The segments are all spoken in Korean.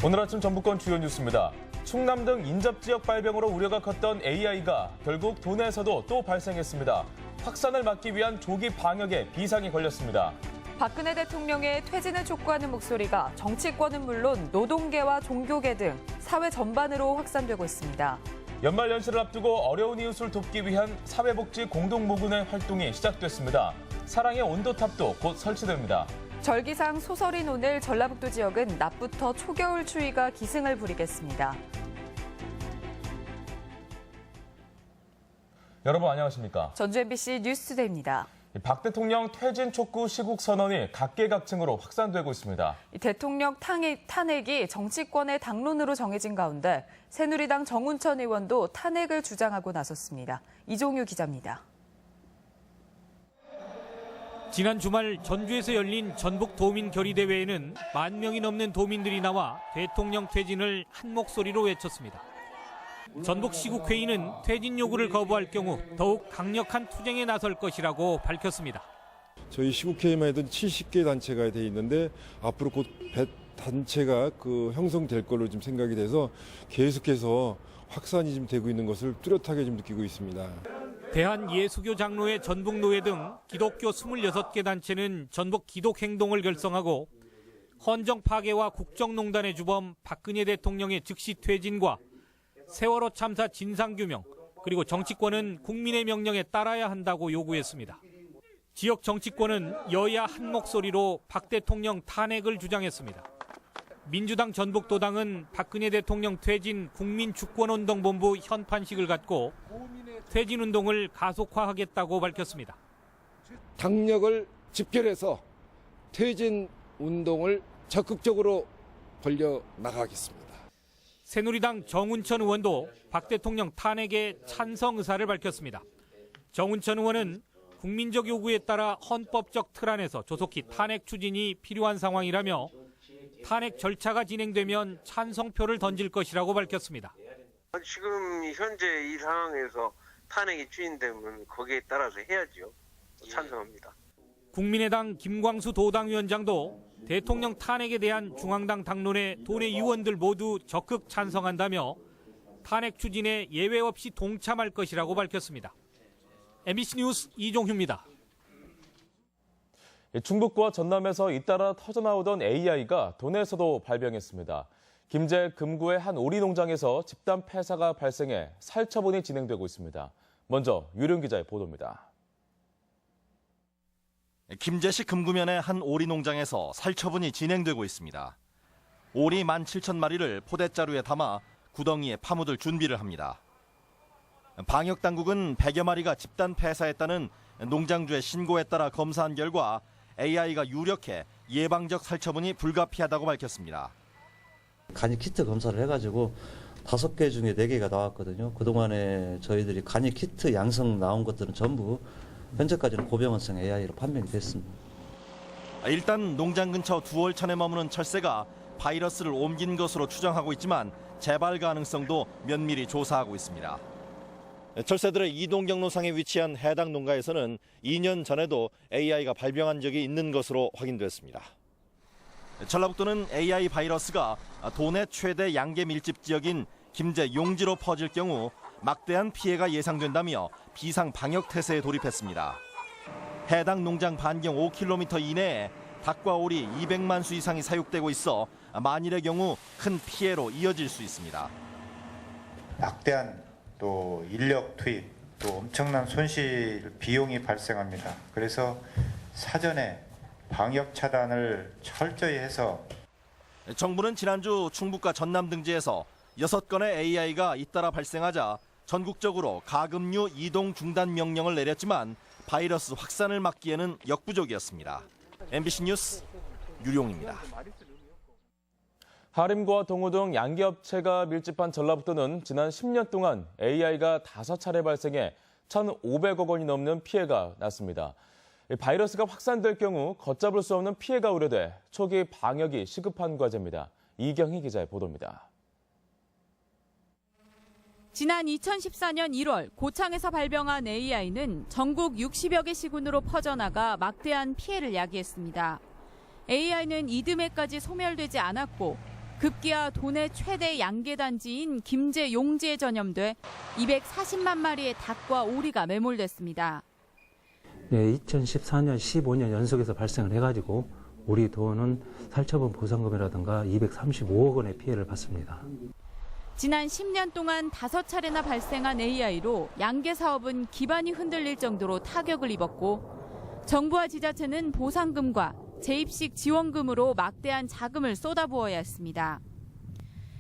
오늘 아침 전북권 주요 뉴스입니다. 충남 등 인접지역 발병으로 우려가 컸던 AI가 결국 도내에서도 또 발생했습니다. 확산을 막기 위한 조기 방역에 비상이 걸렸습니다. 박근혜 대통령의 퇴진을 촉구하는 목소리가 정치권은 물론 노동계와 종교계 등 사회 전반으로 확산되고 있습니다. 연말 연시를 앞두고 어려운 이웃을 돕기 위한 사회복지 공동모금회 활동이 시작됐습니다. 사랑의 온도탑도 곧 설치됩니다. 절기상 소설인 오늘 전라북도 지역은 낮부터 초겨울 추위가 기승을 부리겠습니다. 여러분 안녕하십니까? 전주 MBC 뉴스투데이입니다. 박 대통령 퇴진 촉구 시국 선언이 각계각층으로 확산되고 있습니다. 대통령 탄핵이 정치권의 당론으로 정해진 가운데 새누리당 정운천 의원도 탄핵을 주장하고 나섰습니다. 이종유 기자입니다. 지난 주말 전주에서 열린 전북 도민 결의대회에는 10,000명이 넘는 도민들이 나와 대통령 퇴진을 한 목소리로 외쳤습니다. 전북 시국회의는 퇴진 요구를 거부할 경우 더욱 강력한 투쟁에 나설 것이라고 밝혔습니다. 저희 시국회의만 해도 70개 단체가 돼 있는데 앞으로 곧 100단체가 형성될 걸로 지금 생각이 돼서 계속해서 확산이 좀 되고 있는 것을 뚜렷하게 좀 느끼고 있습니다. 대한예수교 장로회 전북노회 등 기독교 26개 단체는 전북 기독행동을 결성하고 헌정 파괴와 국정농단의 주범 박근혜 대통령의 즉시 퇴진과 세월호 참사 진상규명, 그리고 정치권은 국민의 명령에 따라야 한다고 요구했습니다. 지역 정치권은 여야 한 목소리로 박 대통령 탄핵을 주장했습니다. 민주당 전북도당은 박근혜 대통령 퇴진 국민주권운동본부 현판식을 갖고 퇴진운동을 가속화하겠다고 밝혔습니다. 당력을 집결해서 퇴진운동을 적극적으로 벌려나가겠습니다. 새누리당 정운천 의원도 박 대통령 탄핵에 찬성 의사를 밝혔습니다. 정운천 의원은 국민적 요구에 따라 헌법적 틀 안에서 조속히 탄핵 추진이 필요한 상황이라며 탄핵 절차가 진행되면 찬성표를 던질 것이라고 밝혔습니다. 지금 현재 이 상황에서 탄핵이 추진되면 거기에 따라서 해야죠. 찬성합니다. 국민의당 김광수 도당위원장도 대통령 탄핵에 대한 중앙당 당론에 도내 의원들 모두 적극 찬성한다며 탄핵 추진에 예외 없이 동참할 것이라고 밝혔습니다. MBC 뉴스 이종휴입니다. 충북과 전남에서 잇따라 터져나오던 AI가 도내에서도 발병했습니다. 김제 금구의 한 오리 농장에서 집단 폐사가 발생해 살처분이 진행되고 있습니다. 먼저 유룡 기자의 보도입니다. 김제시 금구면의 한 오리 농장에서 살처분이 진행되고 있습니다. 오리 17,000마리를 포대자루에 담아 구덩이에 파묻을 준비를 합니다. 방역당국은 100여 마리가 집단 폐사했다는 농장주의 신고에 따라 검사한 결과 AI가 유력해 예방적 살처분이 불가피하다고 밝혔습니다. 간이 키트 검사를 해가지고 5개 중에 4개가 나왔거든요. 그동안에 저희들이 간이 키트 양성 나온 것들은 전부 현재까지는 고병원성 AI로 판명이 됐습니다. 일단 농장 근처 두월천에 머무는 철새가 바이러스를 옮긴 것으로 추정하고 있지만 재발 가능성도 면밀히 조사하고 있습니다. 철새들의 이동 경로상에 위치한 해당 농가에서는 2년 전에도 AI가 발병한 적이 있는 것으로 확인됐습니다. 전라북도는 AI 바이러스가 도내 최대 양계 밀집 지역인 김제 용지로 퍼질 경우 막대한 피해가 예상된다며 비상 방역 태세에 돌입했습니다. 해당 농장 반경 5km 이내에 닭과 오리 200만 수 이상이 사육되고 있어 만일의 경우 큰 피해로 이어질 수 있습니다. 막대한 또 인력 투입, 또 엄청난 손실 비용이 발생합니다. 그래서 사전에 방역 차단을 철저히 해서 정부는 지난주 충북과 전남 등지에서 6건의 AI가 잇따라 발생하자 전국적으로 가금류 이동 중단 명령을 내렸지만 바이러스 확산을 막기에는 역부족이었습니다. MBC 뉴스 유룡입니다. 하림과 동호 등 양기업체가 밀집한 전라북도는 지난 10년 동안 AI가 5차례 발생해 1,500억 원이 넘는 피해가 났습니다. 바이러스가 확산될 경우 걷잡을 수 없는 피해가 우려돼 초기 방역이 시급한 과제입니다. 이경희 기자의 보도입니다. 지난 2014년 1월 고창에서 발병한 AI는 전국 60여 개 시군으로 퍼져나가 막대한 피해를 야기했습니다. AI는 이듬해까지 소멸되지 않았고 급기야 도내 최대 양계단지인 김제 용지에 전염돼 240만 마리의 닭과 오리가 매몰됐습니다. 네, 2014년, 15년 연속해서 발생을 해가지고 우리 도는 살처분 보상금이라든가 235억 원의 피해를 봤습니다. 지난 10년 동안 5차례나 발생한 AI로 양계 사업은 기반이 흔들릴 정도로 타격을 입었고 정부와 지자체는 보상금과 재입식 지원금으로 막대한 자금을 쏟아부어야 했습니다.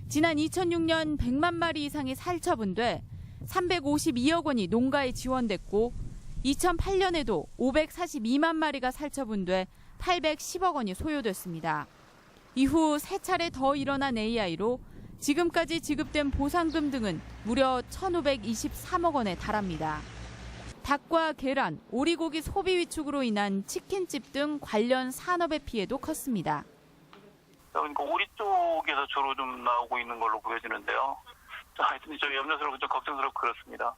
지난 2006년 100만 마리 이상이 살처분돼 352억 원이 농가에 지원됐고 2008년에도 542만 마리가 살처분돼 810억 원이 소요됐습니다. 이후 3차례 더 일어난 AI로 지금까지 지급된 보상금 등은 무려 1,523억 원에 달합니다. 닭과 계란, 오리고기 소비 위축으로 인한 치킨집 등 관련 산업의 피해도 컸습니다. 그러니까 오리 쪽에서 주로 좀 나오고 있는 걸로 보여지는데요. 하여튼 좀 염려스럽고 좀 걱정스럽고 그렇습니다.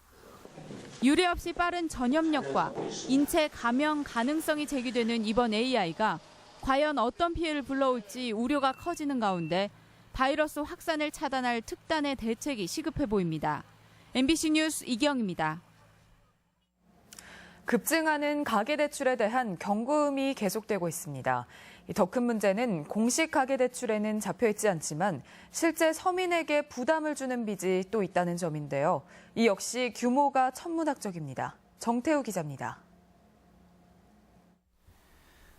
유례 없이 빠른 전염력과 인체 감염 가능성이 제기되는 이번 AI가 과연 어떤 피해를 불러올지 우려가 커지는 가운데 바이러스 확산을 차단할 특단의 대책이 시급해 보입니다. MBC 뉴스 이경입니다. 급증하는 가계대출에 대한 경고음이 계속되고 있습니다. 더 큰 문제는 공식 가계대출에는 잡혀있지 않지만 실제 서민에게 부담을 주는 빚이 또 있다는 점인데요. 이 역시 규모가 천문학적입니다. 정태우 기자입니다.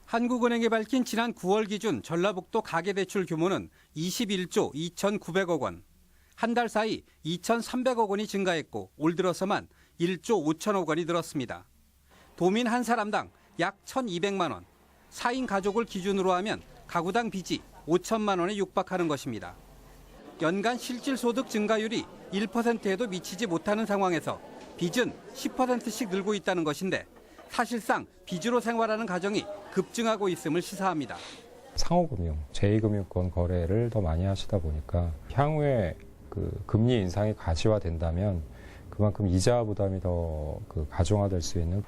한국은행이 밝힌 지난 9월 기준 전라북도 가계대출 규모는 21조 2,900억 원. 한 달 사이 2,300억 원이 증가했고 올 들어서만 1조 5천억 원이 늘었습니다. 도민 한 사람당 약 1,200만 원, 4인 가족을 기준으로 하면 가구당 빚이 5천만 원에 육박하는 것입니다. 연간 실질소득 증가율이 1%에도 미치지 못하는 상황에서 빚은 10%씩 늘고 있다는 것인데 사실상 빚으로 생활하는 가정이 급증하고 있음을 시사합니다. 상호금융, 제2금융권 거래를 더 많이 하시다 보니까 향후에 금리 인상이 가시화된다면 그만큼 이자 부담이 더 가중화될 수 있는.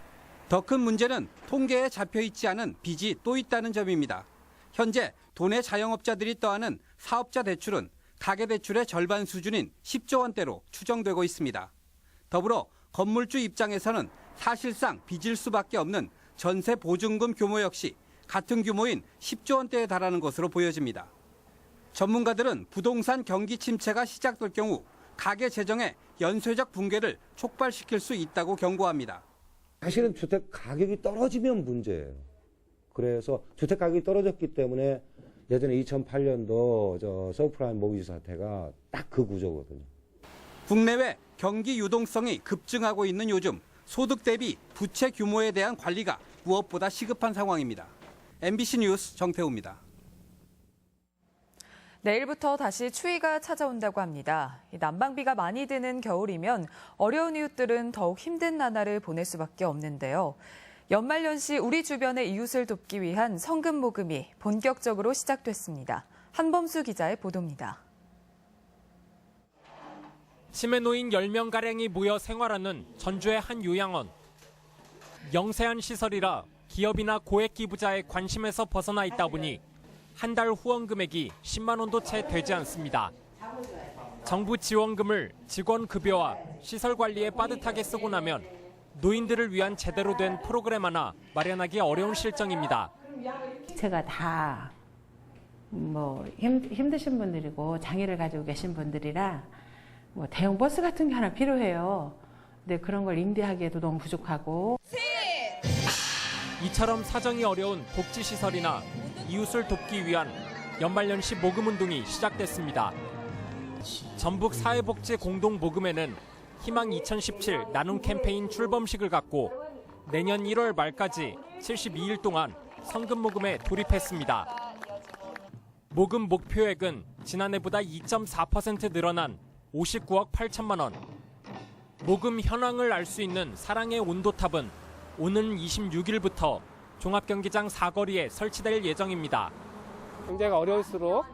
더 큰 문제는 통계에 잡혀있지 않은 빚이 또 있다는 점입니다. 현재 도내 자영업자들이 떠안은 사업자 대출은 가계대출의 절반 수준인 10조 원대로 추정되고 있습니다. 더불어 건물주 입장에서는 사실상 빚일 수밖에 없는 전세 보증금 규모 역시 같은 규모인 10조 원대에 달하는 것으로 보여집니다. 전문가들은 부동산 경기 침체가 시작될 경우 가계 재정의 연쇄적 붕괴를 촉발시킬 수 있다고 경고합니다. 사실은 주택 가격이 떨어지면 문제예요. 그래서 주택 가격이 떨어졌기 때문에 예전에 2008년도 서브프라임 모기지 사태가 딱 그 구조거든요. 국내외 경기 유동성이 급증하고 있는 요즘 소득 대비 부채 규모에 대한 관리가 무엇보다 시급한 상황입니다. MBC 뉴스 정태우입니다. 내일부터 다시 추위가 찾아온다고 합니다. 난방비가 많이 드는 겨울이면 어려운 이웃들은 더욱 힘든 나날을 보낼 수밖에 없는데요. 연말연시 우리 주변의 이웃을 돕기 위한 성금 모금이 본격적으로 시작됐습니다. 한범수 기자의 보도입니다. 치매 노인 10명가량이 모여 생활하는 전주의 한 요양원. 영세한 시설이라 기업이나 고액 기부자의 관심에서 벗어나 있다 보니 한 달 후원 금액이 10만 원도 채 되지 않습니다. 정부 지원금을 직원 급여와 시설 관리에 빠듯하게 쓰고 나면 노인들을 위한 제대로 된 프로그램 하나 마련하기 어려운 실정입니다. 제가 다 힘드신 분들이고 장애를 가지고 계신 분들이라 대형 버스 같은 게 하나 필요해요. 근데 그런 걸 임대하기에도 너무 부족하고. 이처럼 사정이 어려운 복지시설이나 이웃을 돕기 위한 연말연시 모금 운동이 시작됐습니다. 전북 사회복지 공동모금회는 희망 2017 나눔 캠페인 출범식을 갖고 내년 1월 말까지 72일 동안 성금 모금에 돌입했습니다. 모금 목표액은 지난해보다 2.4% 늘어난 59억 8천만 원. 모금 현황을 알 수 있는 사랑의 온도탑은 오는 26일부터 종합경기장 사거리에 설치될 예정입니다. 경제가 어려울수록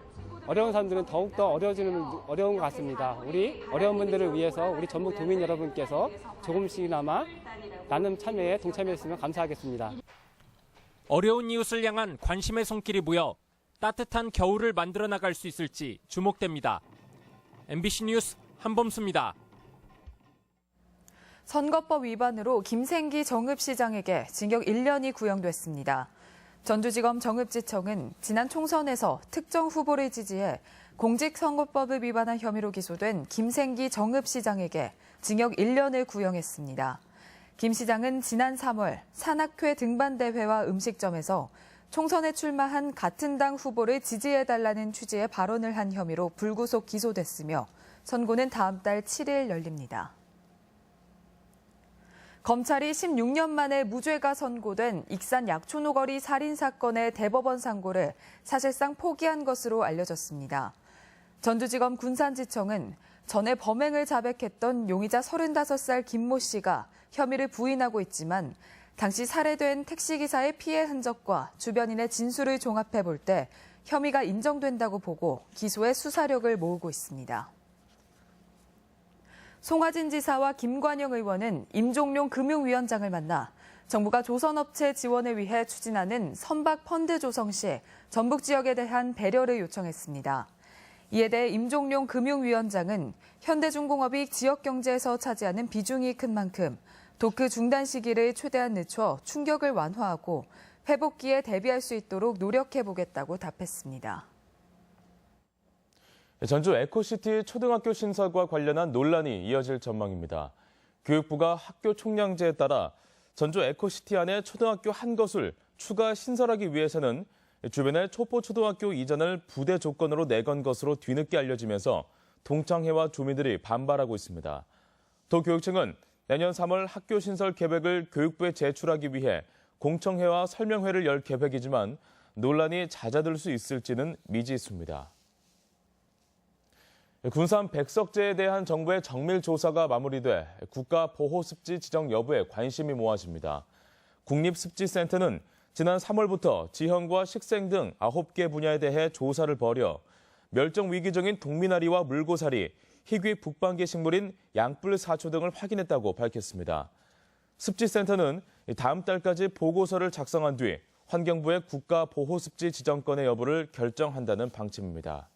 어려운 사람들은 더욱더 어려운 것 같습니다. 우리 어려운 분들을 위해서 우리 전북 도민 여러분께서 조금씩이나마 나눔 참여에 동참했으면 감사하겠습니다. 어려운 이웃을 향한 관심의 손길이 모여 따뜻한 겨울을 만들어 나갈 수 있을지 주목됩니다. MBC 뉴스 한범수입니다. 선거법 위반으로 김생기 정읍시장에게 징역 1년이 구형됐습니다. 전주지검 정읍지청은 지난 총선에서 특정 후보를 지지해 공직선거법을 위반한 혐의로 기소된 김생기 정읍시장에게 징역 1년을 구형했습니다. 김 시장은 지난 3월 산악회 등반대회와 음식점에서 총선에 출마한 같은 당 후보를 지지해달라는 취지의 발언을 한 혐의로 불구속 기소됐으며 선고는 다음 달 7일 열립니다. 검찰이 16년 만에 무죄가 선고된 익산 약촌오거리 살인사건의 대법원 상고를 사실상 포기한 것으로 알려졌습니다. 전주지검 군산지청은 전에 범행을 자백했던 용의자 35살 김모 씨가 혐의를 부인하고 있지만 당시 살해된 택시기사의 피해 흔적과 주변인의 진술을 종합해 볼 때 혐의가 인정된다고 보고 기소에 수사력을 모으고 있습니다. 송하진 지사와 김관영 의원은 임종룡 금융위원장을 만나 정부가 조선업체 지원을 위해 추진하는 선박 펀드 조성 시 전북 지역에 대한 배려를 요청했습니다. 이에 대해 임종룡 금융위원장은 현대중공업이 지역 경제에서 차지하는 비중이 큰 만큼 도크 중단 시기를 최대한 늦춰 충격을 완화하고 회복기에 대비할 수 있도록 노력해보겠다고 답했습니다. 전주 에코시티 초등학교 신설과 관련한 논란이 이어질 전망입니다. 교육부가 학교 총량제에 따라 전주 에코시티 안에 초등학교 한 것을 추가 신설하기 위해서는 주변의 초포초등학교 이전을 부대 조건으로 내건 것으로 뒤늦게 알려지면서 동창회와 주민들이 반발하고 있습니다. 도교육청은 내년 3월 학교 신설 계획을 교육부에 제출하기 위해 공청회와 설명회를 열 계획이지만 논란이 잦아들 수 있을지는 미지수입니다. 군산 백석제에 대한 정부의 정밀 조사가 마무리돼 국가보호습지 지정 여부에 관심이 모아집니다. 국립습지센터는 지난 3월부터 지형과 식생 등 9개 분야에 대해 조사를 벌여 멸종위기종인 동미나리와 물고사리, 희귀 북방계 식물인 양뿔사초 등을 확인했다고 밝혔습니다. 습지센터는 다음 달까지 보고서를 작성한 뒤 환경부의 국가보호습지 지정권의 여부를 결정한다는 방침입니다.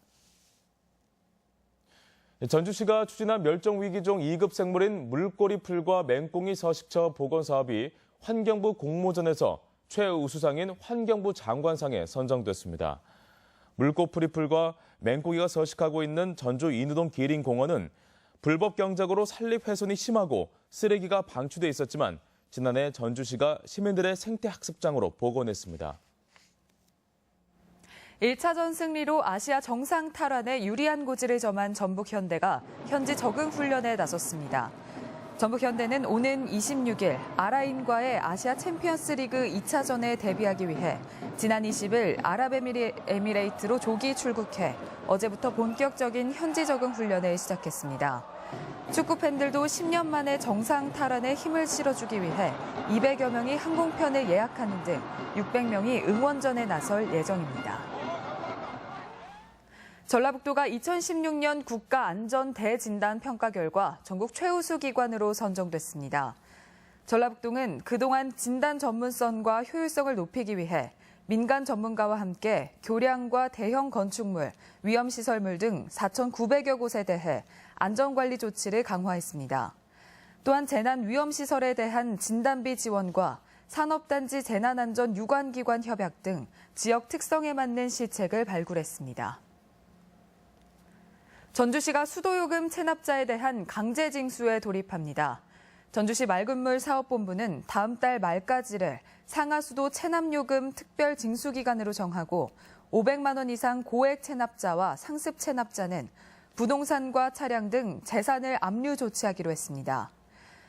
전주시가 추진한 멸종위기종 2급 생물인 물꼬리풀과 맹꽁이 서식처 복원 사업이 환경부 공모전에서 최우수상인 환경부 장관상에 선정됐습니다. 물꼬리풀과 맹꽁이가 서식하고 있는 전주 인우동 기린공원은 불법 경작으로 산림 훼손이 심하고 쓰레기가 방치돼 있었지만 지난해 전주시가 시민들의 생태학습장으로 복원했습니다. 1차전 승리로 아시아 정상 탈환에 유리한 고지를 점한 전북현대가 현지 적응 훈련에 나섰습니다. 전북현대는 오는 26일 아라인과의 아시아 챔피언스 리그 2차전에 대비하기 위해 지난 20일 아랍에미레이트로 조기 출국해 어제부터 본격적인 현지 적응 훈련을 시작했습니다. 축구 팬들도 10년 만에 정상 탈환에 힘을 실어주기 위해 200여 명이 항공편을 예약하는 등 600명이 응원전에 나설 예정입니다. 전라북도가 2016년 국가안전대진단 평가 결과 전국 최우수 기관으로 선정됐습니다. 전라북도는 그동안 진단 전문성과 효율성을 높이기 위해 민간 전문가와 함께 교량과 대형 건축물, 위험시설물 등 4,900여 곳에 대해 안전관리 조치를 강화했습니다. 또한 재난위험시설에 대한 진단비 지원과 산업단지 재난안전 유관기관 협약 등 지역 특성에 맞는 시책을 발굴했습니다. 전주시가 수도요금 체납자에 대한 강제징수에 돌입합니다. 전주시 맑은물 사업본부는 다음 달 말까지를 상하수도 체납요금 특별징수기간으로 정하고 500만 원 이상 고액 체납자와 상습 체납자는 부동산과 차량 등 재산을 압류 조치하기로 했습니다.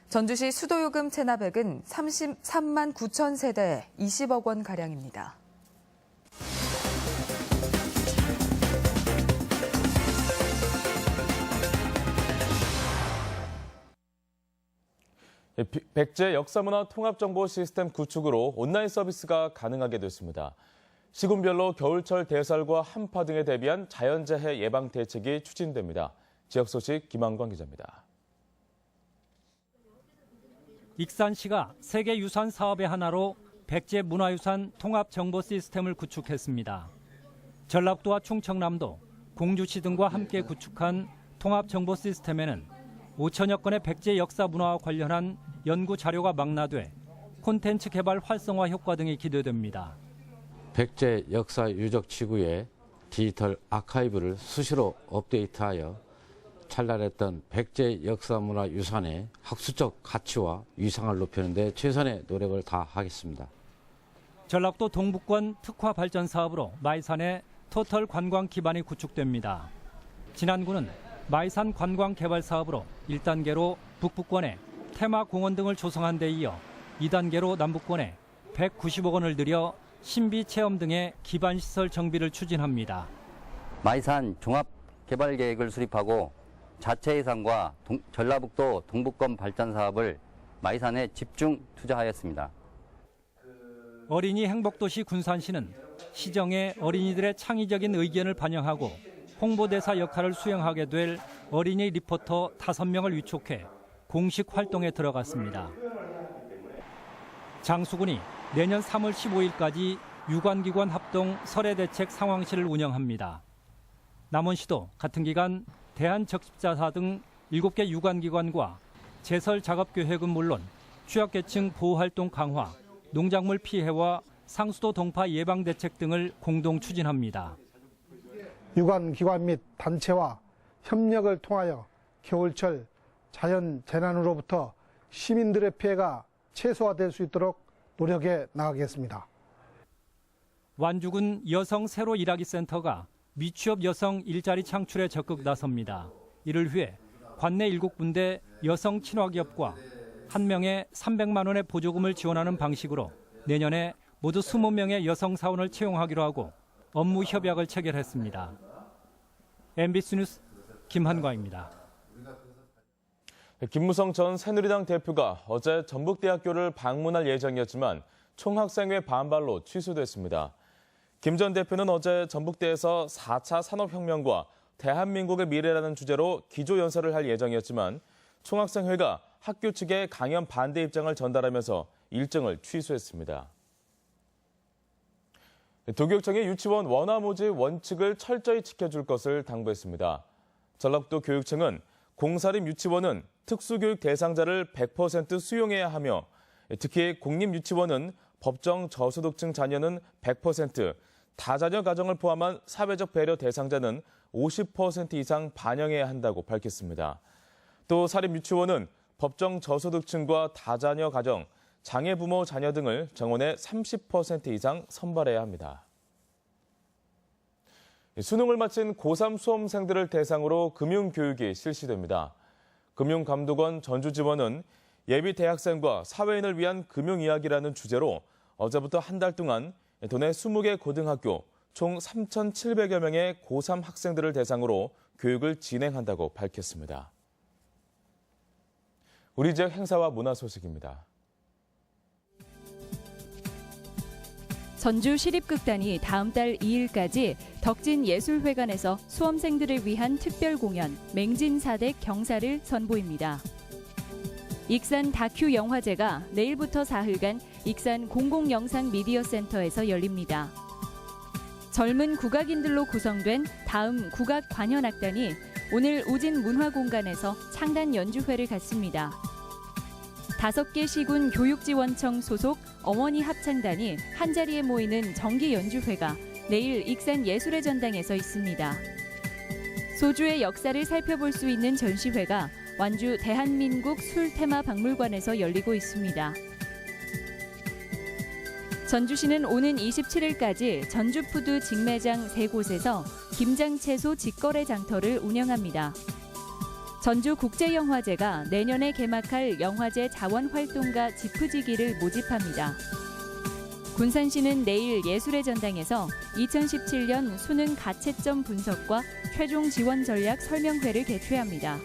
전주시 수도요금 체납액은 33만 9천 세대에 20억 원가량입니다. 백제 역사문화 통합정보 시스템 구축으로 온라인 서비스가 가능하게 됐습니다. 시군별로 겨울철 대설과 한파 등에 대비한 자연재해 예방 대책이 추진됩니다. 지역 소식 김한광 기자입니다. 익산시가 세계유산 사업의 하나로 백제 문화유산 통합정보 시스템을 구축했습니다. 전라북도와 충청남도, 공주시 등과 함께 구축한 통합정보 시스템에는 5천여 건의 백제 역사 문화와 관련한 연구 자료가 망라돼 콘텐츠 개발 활성화 효과 등이 기대됩니다. 백제 역사 유적 지구의 디지털 아카이브를 수시로 업데이트하여 찬란했던 백제 역사 문화 유산의 학술적 가치와 위상을 높이는 데 최선의 노력을 다하겠습니다. 전라북도 동북권 특화 발전 사업으로 마이산에 토털 관광 기반이 구축됩니다. 진안군은 마이산 관광 개발 사업으로 1단계로 북부권에 테마 공원 등을 조성한 데 이어 2단계로 남부권에 190억 원을 들여 신비 체험 등의 기반 시설 정비를 추진합니다. 마이산 종합 개발 계획을 수립하고 자체 예산과 전라북도 동북권 발전 사업을 마이산에 집중 투자하였습니다. 어린이 행복도시 군산시는 시정에 어린이들의 창의적인 의견을 반영하고 홍보대사 역할을 수행하게 될 어린이 리포터 5명을 위촉해 공식 활동에 들어갔습니다. 장수군이 내년 3월 15일까지 유관기관 합동 설해대책 상황실을 운영합니다. 남원시도 같은 기간 대한적십자사 등 7개 유관기관과 제설 작업 계획은 물론 취약계층 보호활동 강화, 농작물 피해와 상수도 동파 예방 대책 등을 공동 추진합니다. 유관기관 및 단체와 협력을 통하여 겨울철 자연 재난으로부터 시민들의 피해가 최소화될 수 있도록 노력해 나가겠습니다. 완주군 여성 새로 일하기 센터가 미취업 여성 일자리 창출에 적극 나섭니다. 이를 위해 관내 7군데 여성 친화기업과 1명에 300만 원의 보조금을 지원하는 방식으로 내년에 모두 20명의 여성 사원을 채용하기로 하고 업무 협약을 체결했습니다. MBC 뉴스 김한과입니다. 김무성 전 새누리당 대표가 어제 전북대학교를 방문할 예정이었지만 총학생회 반발로 취소됐습니다. 김 전 대표는 어제 전북대에서 4차 산업혁명과 대한민국의 미래라는 주제로 기조연설을 할 예정이었지만 총학생회가 학교 측에 강연 반대 입장을 전달하면서 일정을 취소했습니다. 도교육청이 유치원 원화 모집 원칙을 철저히 지켜줄 것을 당부했습니다. 전라북도 교육청은 공사립 유치원은 특수교육 대상자를 100% 수용해야 하며 특히 공립유치원은 법정 저소득층 자녀는 100%, 다자녀 가정을 포함한 사회적 배려 대상자는 50% 이상 반영해야 한다고 밝혔습니다. 또 사립유치원은 법정 저소득층과 다자녀 가정, 장애 부모 자녀 등을 정원의 30% 이상 선발해야 합니다. 수능을 마친 고3 수험생들을 대상으로 금융교육이 실시됩니다. 금융감독원 전주지원은 예비 대학생과 사회인을 위한 금융이야기라는 주제로 어제부터 한 달 동안 도내 20개 고등학교 총 3,700여 명의 고3 학생들을 대상으로 교육을 진행한다고 밝혔습니다. 우리 지역 행사와 문화 소식입니다. 전주시립극단이 다음 달 2일까지 덕진예술회관에서 수험생들을 위한 특별 공연 맹진사댁 경사를 선보입니다. 익산 다큐 영화제가 내일부터 사흘간 익산 공공영상미디어센터에서 열립니다. 젊은 국악인들로 구성된 다음 국악관현악단이 오늘 우진문화공간에서 창단 연주회를 갖습니다. 5개 시군 교육지원청 소속 어머니 합창단이 한자리에 모이는 정기 연주회가 내일 익산 예술의 전당에서 있습니다. 소주의 역사를 살펴볼 수 있는 전시회가 완주 대한민국 술테마 박물관에서 열리고 있습니다. 전주시는 오는 27일까지 전주푸드 직매장 3곳에서 김장채소 직거래 장터를 운영합니다. 전주국제영화제가 내년에 개막할 영화제 자원활동가 지프지기를 모집합니다. 군산시는 내일 예술의 전당에서 2017년 수능 가채점 분석과 최종 지원 전략 설명회를 개최합니다.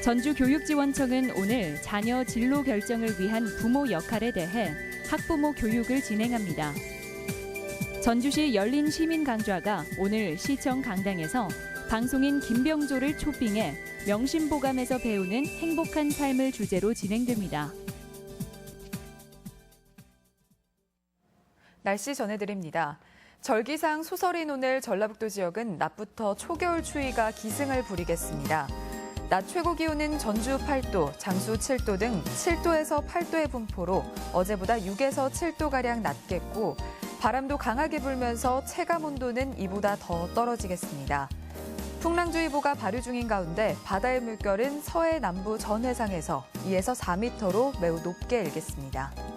전주교육지원청은 오늘 자녀 진로 결정을 위한 부모 역할에 대해 학부모 교육을 진행합니다. 전주시 열린 시민강좌가 오늘 시청 강당에서 방송인 김병조를 초빙해 명심보감에서 배우는 행복한 삶을 주제로 진행됩니다. 날씨 전해드립니다. 절기상 소설인 오늘 전라북도 지역은 낮부터 초겨울 추위가 기승을 부리겠습니다. 낮 최고 기온은 전주 8도, 장수 7도 등 7도에서 8도의 분포로 어제보다 6에서 7도가량 낮겠고 바람도 강하게 불면서 체감 온도는 이보다 더 떨어지겠습니다. 풍랑주의보가 발효 중인 가운데 바다의 물결은 서해 남부 전 해상에서 2에서 4m로 매우 높게 일겠습니다.